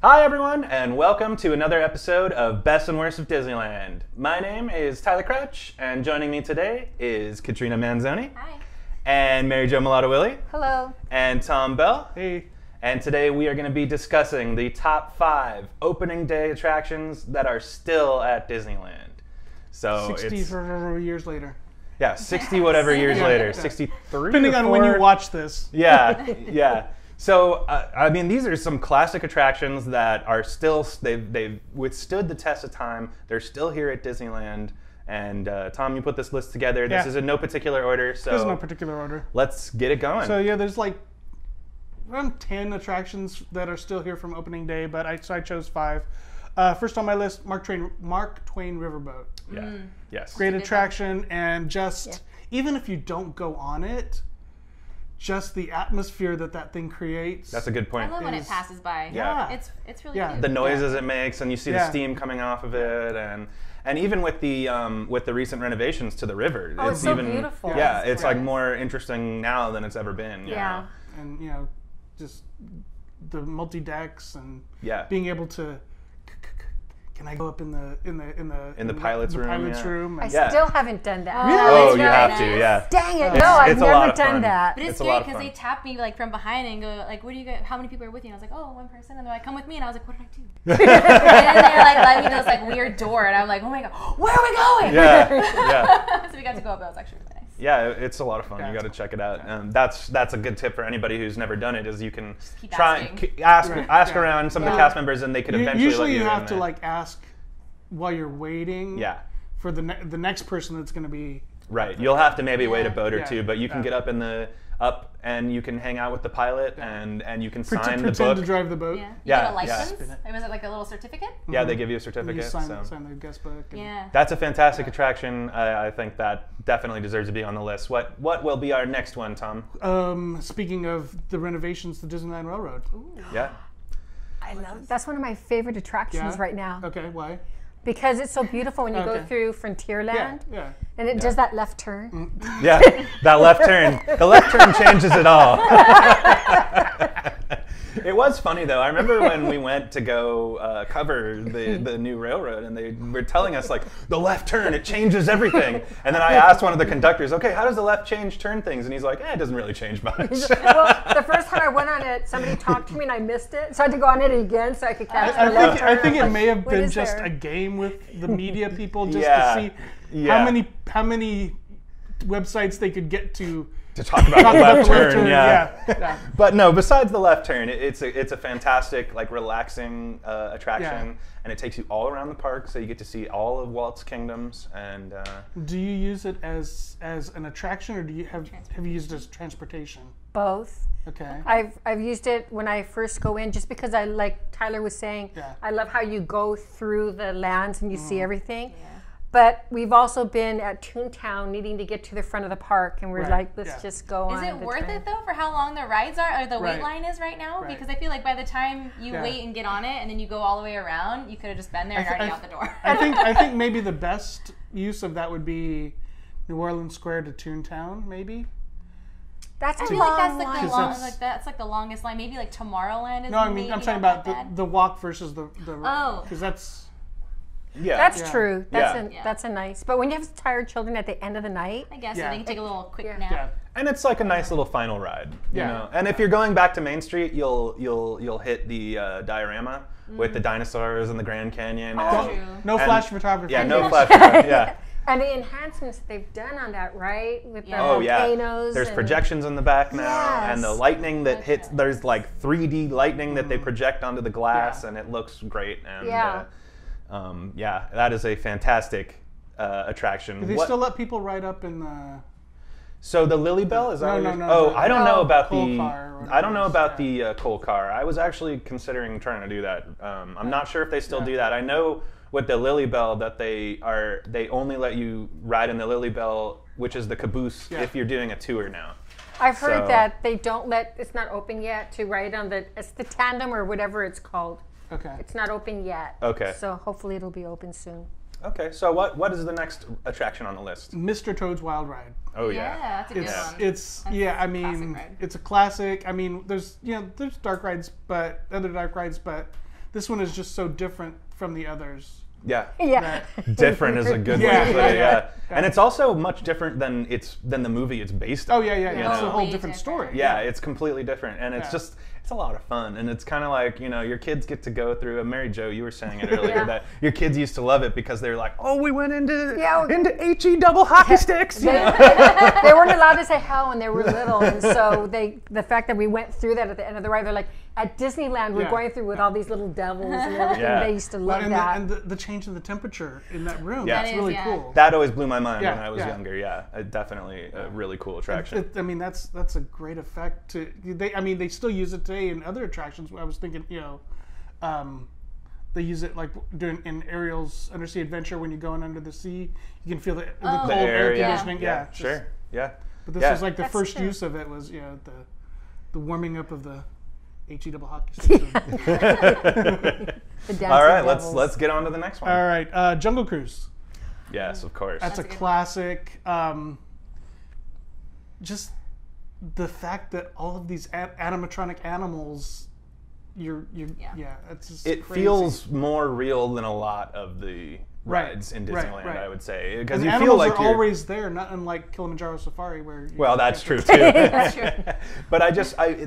Hi everyone, and welcome to another episode of Best and Worst of Disneyland. My name is Tyler Crouch, and joining me today is Katrina Manzoni. Hi. And Mary Jo Mulatto-Willie. Hello. And Tom Bell. Hey. And today we are going to be discussing the top 5 opening day attractions that are still at Disneyland. So 60 years later. Yeah, 60 whatever years later. 63 Depending on when you watch this. Yeah. So, I mean, these are some classic attractions that are still, they've withstood the test of time. They're still here at Disneyland. And Tom, you put this list together. This is in no particular order. So there's no particular order. Let's get it going. So yeah, there's like around 10 attractions that are still here from opening day, but I chose 5. First on my list, Mark Twain Riverboat. Yeah. Yes. Great attraction, and just even if you don't go on it, just the atmosphere that thing creates. That's a good point. I love when it passes by. Yeah. It's really cute. The noises it makes, and you see the steam coming off of it, and even with the recent renovations to the river, it's so beautiful. Yeah, it's like more interesting now than it's ever been. Yeah. And just the multi decks and being able to. Can I go up in the pilot's room? I still haven't done that. Really? Oh, you have to, yeah. Dang it! No, I've never done that. But it's great because they tap me like from behind and go like, "What do you got? How many people are with you?" And I was like, "Oh, one person." And they're like, "Come with me." And I was like, "What did I do?" And then they like let me to this like weird door, and I'm like, "Oh my god, where are we going?" Yeah. So we got to go up. That was actually really nice. Yeah, it's a lot of fun. You got to check it out. That's a good tip for anybody who's never done it. Is you can ask around some of the cast members, and they could eventually usually let you you have in to there. like ask while you're waiting. Yeah. For the next person that's going to be. Right. You'll have to maybe wait a boat or two, but you can get up and you can hang out with the pilot and you can sign the book. Pretend to drive the boat. Yeah. You get a license? Was it like a little certificate? Yeah, they give you a certificate. You sign the guest book. Yeah. That's a fantastic attraction. I think that definitely deserves to be on the list. What will be our next one, Tom? Speaking of the renovations to Disneyland Railroad. Ooh. Yeah. I love. That's one of my favorite attractions right now. Okay, why? Because it's so beautiful when you go through Frontierland, and it does that left turn. Yeah, that left turn. The left turn changes it all. It was funny though. I remember when we went to go cover the new railroad, and they were telling us like the left turn, it changes everything. And then I asked one of the conductors, "Okay, how does the left turn things?" And he's like, "It doesn't really change much." Well, the first time I went on it, somebody talked to me and I missed it, so I had to go on it again so I could catch the left turn. I think it may have been just a game with the media people just to see how many websites they could get to talk about the left turn. Yeah. But no, besides the left turn, it's a fantastic, like, relaxing attraction, and it takes you all around the park, so you get to see all of Walt's kingdoms. And do you use it as an attraction, or do you have you used it as transportation? Both. Okay. I've used it when I first go in, just because I, like Tyler was saying, I love how you go through the lands and you see everything. Yeah. But we've also been at Toontown needing to get to the front of the park, and we're like, let's just go on. Is it worth it though for how long the rides are, or the wait line is right now? Right. Because I feel like by the time you wait and get on it, and then you go all the way around, you could have just been there and already out the door. I think maybe the best use of that would be New Orleans Square to Toontown, maybe. That's I feel like that's like the longest line. Maybe like Tomorrowland is. No, I mean I'm talking about the walk versus the because that's. Yeah, that's true. That's a nice. But when you have tired children at the end of the night, I guess so they can take a little quick nap. Yeah. And it's like a nice little final ride, you know. And if you're going back to Main Street, you'll hit the diorama with the dinosaurs and the Grand Canyon. No flash photography. Yeah, no flash photography. Yeah. And the enhancements they've done on that, right? With the volcanoes. There's projections in the back now, and the lightning that hits. There's like 3D lightning that they project onto the glass, and it looks great. And that is a fantastic attraction. Do they still let people ride up in the? So the Lily Bell is that? No. I don't know about the coal car. I was actually considering trying to do that. I'm not sure if they still do that. I know with the Lily Bell that they only let you ride in the Lily Bell, which is the caboose, if you're doing a tour now. I've heard that they don't it's not open yet to ride on it's the tandem or whatever it's called. Okay. It's not open yet. Okay. So hopefully it'll be open soon. Okay, so what is the next attraction on the list? Mr. Toad's Wild Ride. Oh yeah, that's a good one. It's I mean it's a classic. I mean there's dark rides, but other dark rides, but this one is just so different from the others. Yeah. Yeah. Different is a good way to put it. Yeah. And it's also much different than the movie it's based on. Oh yeah. It's a whole Way different story. Yeah, it's completely different, and it's just it's a lot of fun, and it's kind of like, you know, your kids get to go through. Mary Jo, you were saying it earlier that your kids used to love it because they're like, oh, we went into HE double hockey sticks. You know? They weren't allowed to say how when they were little, and so the fact that we went through that at the end of the ride, they're like, at Disneyland, we're going through with all these little devils and everything. Yeah. They used to love and that. and the change in the temperature in that room. Yeah. That's really cool. That always blew my mind when Yeah, I was yeah. younger. Yeah, definitely a really cool attraction. I mean, that's a great effect. They still use it today in other attractions. I was thinking, you know, they use it like in Ariel's Undersea Adventure when you're going under the sea. You can feel the cold air conditioning. Yeah, Just- sure. Yeah. But this was like the That's first true. use of it was, you know, the warming up of the HE double hockey stick. The dancing All right, devils. let's get on to the next one. All right, Jungle Cruise. Yes, of course. That's a a good classic. Just the fact that all of these animatronic animals, it's just It crazy. feels more real than a lot of the rides in right, Disneyland, right. I would say, because And you the feel animals like are you're always there, not unlike Kilimanjaro Safari, where well, that's true too. That's true. But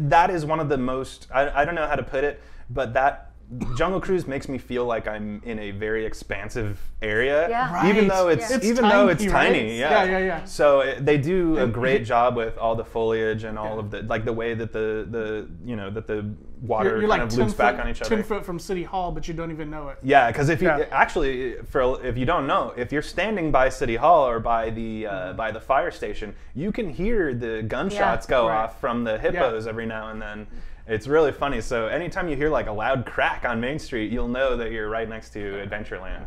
that is one of the most, I don't know how to put it, but that Jungle Cruise makes me feel like I'm in a very expansive area, Yeah. even Right. though it's tiny. Yeah. Yeah. So they do a great job with all the foliage and all of the the way that the water You're kind like of 10 loops back foot- on each other. 10 foot from City Hall, but you don't even know it. Yeah, because if you Yeah. actually, if you don't know, if you're standing by City Hall or by the fire station, you can hear the gunshots go Right. off from the hippos every now and then. It's really funny. So anytime you hear like a loud crack on Main Street, you'll know that you're right next to Adventureland.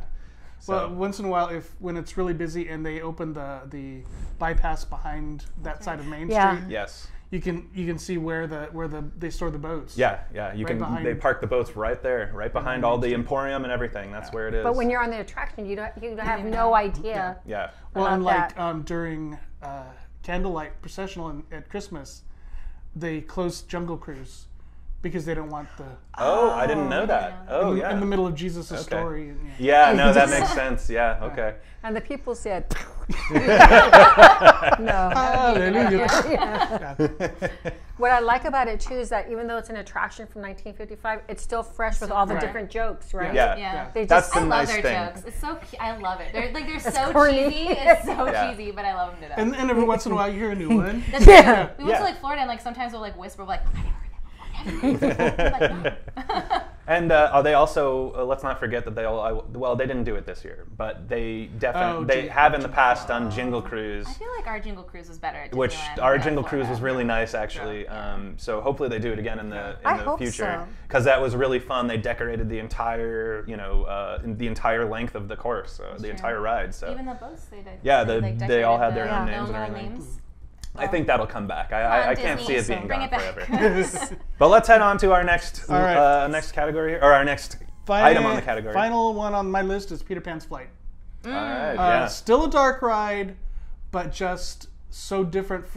So, Well, once in a while, when it's really busy and they open the bypass behind that side of Main Yeah. Street, yes. you can see where they store the boats. Yeah, you can. behind- They park the boats right there, right behind all the Emporium and everything. That's where it is. But when you're on the attraction, you have no idea. yeah, Well, about and like that. during candlelight processional at Christmas, they closed Jungle Cruise because they don't want the oh, I didn't know that. Oh, yeah. in the middle of Jesus' Okay. story. And, Yeah, no, that makes sense. Yeah, okay. And the people said, no. Hallelujah. What I like about it too is that even though it's an attraction from 1955, it's still fresh with all the fresh. different jokes, right? Yeah. Yeah. They That's just the I love nice their thing. jokes. It's so cute. I love it. They're so corny. cheesy. It's so Yeah. cheesy, but I love them to death. And every once in a while, you hear a new one. That's Yeah. true. We went Yeah. to like Florida, and like sometimes we'll like whisper, like, I never heard that before. Never heard that before. I'm like, no. And they also let's not forget that they didn't do it this year, but they definitely have in the past done Jingle Cruise, I feel like our Jingle Cruise was better. At which Disneyland our than Jingle Cruise Florida. was really nice actually. So hopefully they do it again in the I hope future, so. because that was really fun. They decorated the entire the entire length of the course, the entire ride. So Even the boats they did. Yeah, they all decorated had their the own names and little everything. names. I think that'll come back. I can't see Disney, it being bring gone it back. forever. But let's head on to our next All right. next category or our next item on the category. Final one on my list is Peter Pan's Flight. All right, yeah. Still a dark ride, but just so different.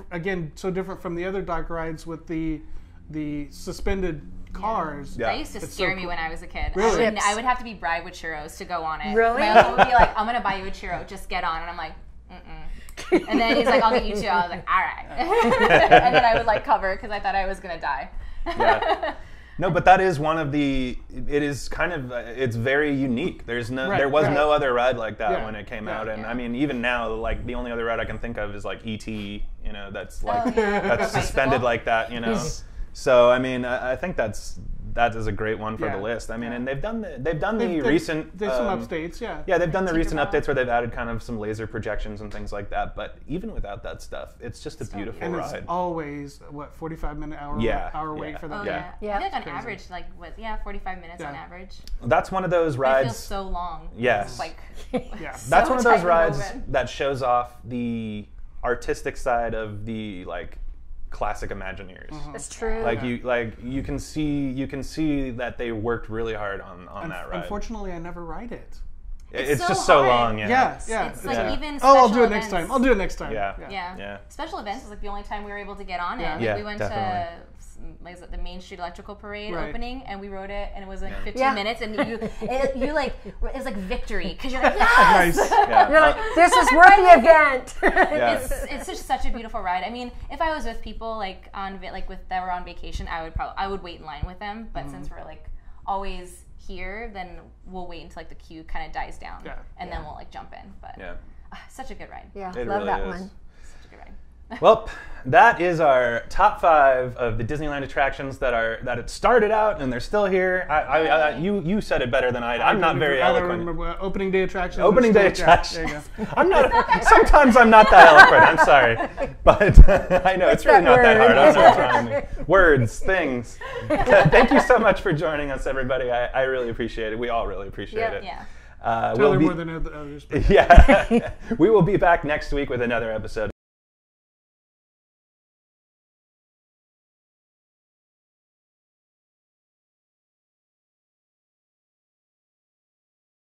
So different from the other dark rides with the suspended cars. Yeah. That used to scare me cool. when I was a kid. Really? I would have to be bribed with churros to go on it. Really? My uncle would be like, I'm going to buy you a churro. Just get on. And I'm like, mm-mm. And then he's like, I'll get you two. I was like, all right. And then I would like cover because I thought I was going to die. Yeah. No, but that is one of the. It is kind of. It's very unique. There was no other ride like that when it came out, and I mean, even now, like the only other ride I can think of is like E.T. You know, that's like that's suspended like that. You know, so I mean, I think that is a great one for the list. I mean, and they've done the recent. There's some updates, yeah. Yeah, they've done the recent Tinkerbell. updates where they've added kind of some laser projections and things like that. But even without that stuff, it's just a beautiful And ride. it's always 45-minute hour wait Yeah. for that. Oh, Yeah. yeah. I think on Crazy. average, 45 minutes on average. That's one of those It rides. feels so long. Yes. It's like, Yeah. That's so one of those tight rides woven. that shows off the artistic side of the classic Imagineers. It's true. You can see that they worked really hard on that ride. Unfortunately, I never ride it. It's so just so hard. long. Yeah. It's like even Oh, I'll special do it events. next time. I'll do it next time. Yeah. Special events is like the only time we were able to get on it. Yeah. Like, Yeah, we went definitely. to like the Main Street Electrical Parade Right. opening, and we rode it, and it was like 15 Yeah. minutes, and you like it was like victory because you're like yes. Nice. Yeah. You're like, this is worth the event. Yeah. It's just such a beautiful ride. I mean, if I was with people like that were on vacation, I would wait in line with them. But since we're like always here, then we'll wait until like the queue kind of dies down, and then we'll like jump in. But such a good ride. Yeah, It love really that is. one. Such a good ride. Well, that is our top 5 of the Disneyland attractions that it started out and they're still here. You said it better than I did. I'm not very I don't eloquent. remember opening day attractions. Opening day Yeah, there you attractions. go. I'm not. Sometimes I'm not that eloquent. I'm sorry, but I know it's really not that hard. I was just trying to words, things. Thank you so much for joining us, everybody. I really appreciate it. We all really appreciate it. Yeah. Totally more than others. Yeah, we will be back next week with another episode.